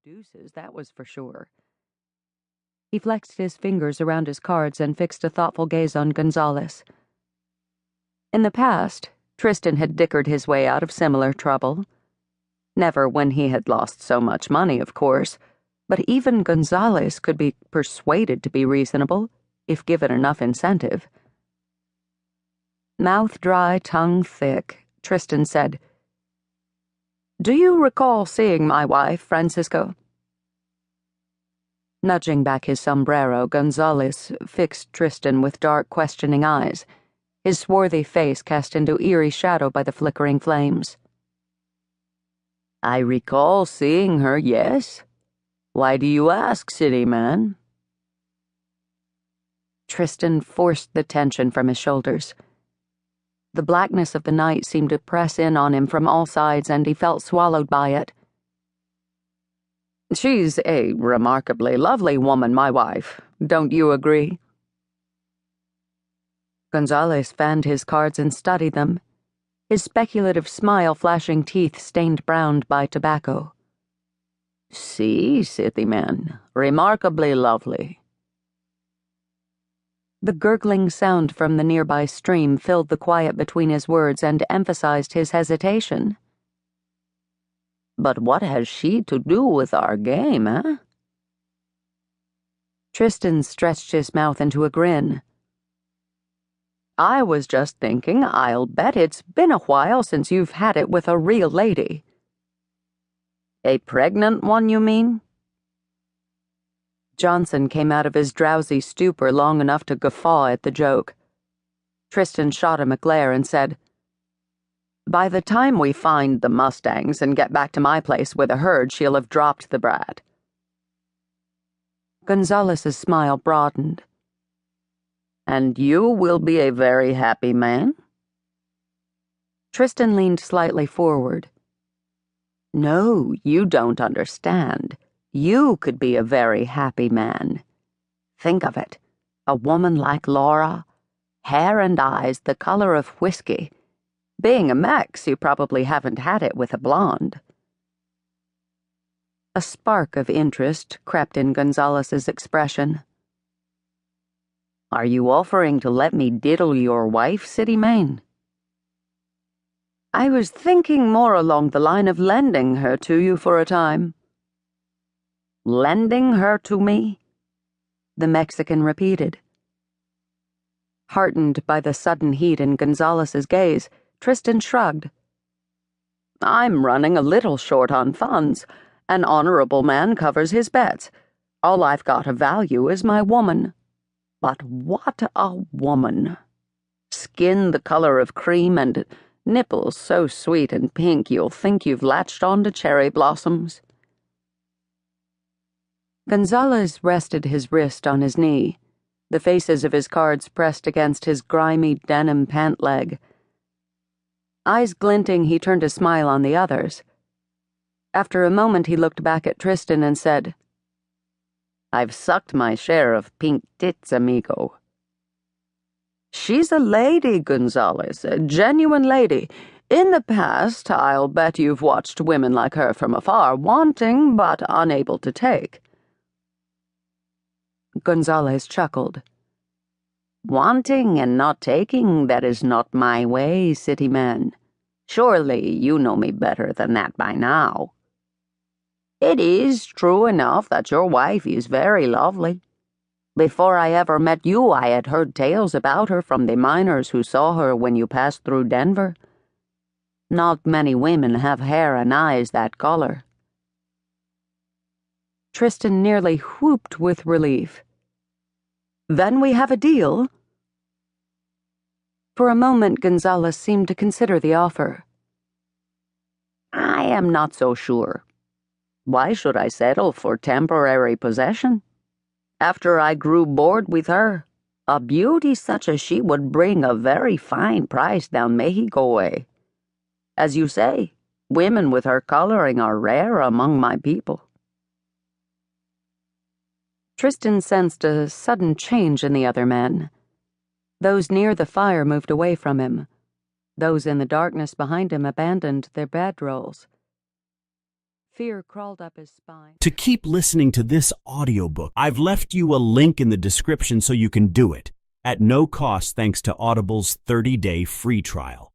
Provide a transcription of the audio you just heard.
deuces, that was for sure. He flexed his fingers around his cards and fixed a thoughtful gaze on Gonzales. In the past, Tristan had dickered his way out of similar trouble. Never when he had lost so much money, of course, but even Gonzales could be persuaded to be reasonable, if given enough incentive. Mouth dry, tongue thick, Tristan said, "Do you recall seeing my wife, Francisco?" Nudging back his sombrero, Gonzales fixed Tristan with dark, questioning eyes, his swarthy face cast into eerie shadow by the flickering flames. "I recall seeing her, yes. Why do you ask, city man?" Tristan forced the tension from his shoulders. The blackness of the night seemed to press in on him from all sides, and he felt swallowed by it. "She's a remarkably lovely woman, my wife. Don't you agree?" Gonzales fanned his cards and studied them, his speculative smile flashing teeth stained brown by tobacco. "Si, city man, remarkably lovely." The gurgling sound from the nearby stream filled the quiet between his words and emphasized his hesitation. "But what has she to do with our game, eh?" Tristan stretched his mouth into a grin. "I was just thinking, I'll bet it's been a while since you've had it with a real lady." "A pregnant one, you mean?" Johnson came out of his drowsy stupor long enough to guffaw at the joke. Tristan shot him a glare and said, "By the time we find the Mustangs and get back to my place with a herd, she'll have dropped the brat." Gonzales's smile broadened. "And you will be a very happy man?" Tristan leaned slightly forward. "No, you don't understand. You could be a very happy man. Think of it, a woman like Laura, hair and eyes the color of whiskey. Being a Mex, you probably haven't had it with a blonde." A spark of interest crept in Gonzales's expression. "Are you offering to let me diddle your wife, city man?" "I was thinking more along the line of lending her to you for a time." "Lending her to me?" the Mexican repeated. Heartened by the sudden heat in Gonzales's gaze, Tristan shrugged. "I'm running a little short on funds. An honorable man covers his bets. All I've got of value is my woman. But what a woman! Skin the color of cream and nipples so sweet and pink you'll think you've latched onto cherry blossoms." Gonzales rested his wrist on his knee, the faces of his cards pressed against his grimy denim pant leg. Eyes glinting, he turned a smile on the others. After a moment, he looked back at Tristan and said, "I've sucked my share of pink tits, amigo." "She's a lady, Gonzales, a genuine lady. In the past, I'll bet you've watched women like her from afar, wanting but unable to take." Gonzales chuckled. "Wanting and not taking, that is not my way, city man. Surely you know me better than that by now. It is true enough that your wife is very lovely. Before I ever met you, I had heard tales about her from the miners who saw her when you passed through Denver. Not many women have hair and eyes that color." Tristan nearly whooped with relief. "Then we have a deal?" For a moment, Gonzales seemed to consider the offer. "I am not so sure. Why should I settle for temporary possession? After I grew bored with her, a beauty such as she would bring a very fine price down Mexico way. As you say, women with her coloring are rare among my people." Tristan sensed a sudden change in the other men. Those near the fire moved away from him. Those in the darkness behind him abandoned their bedrolls. Fear crawled up his spine. To keep listening to this audiobook, I've left you a link in the description so you can do it, at no cost thanks to Audible's 30-day free trial.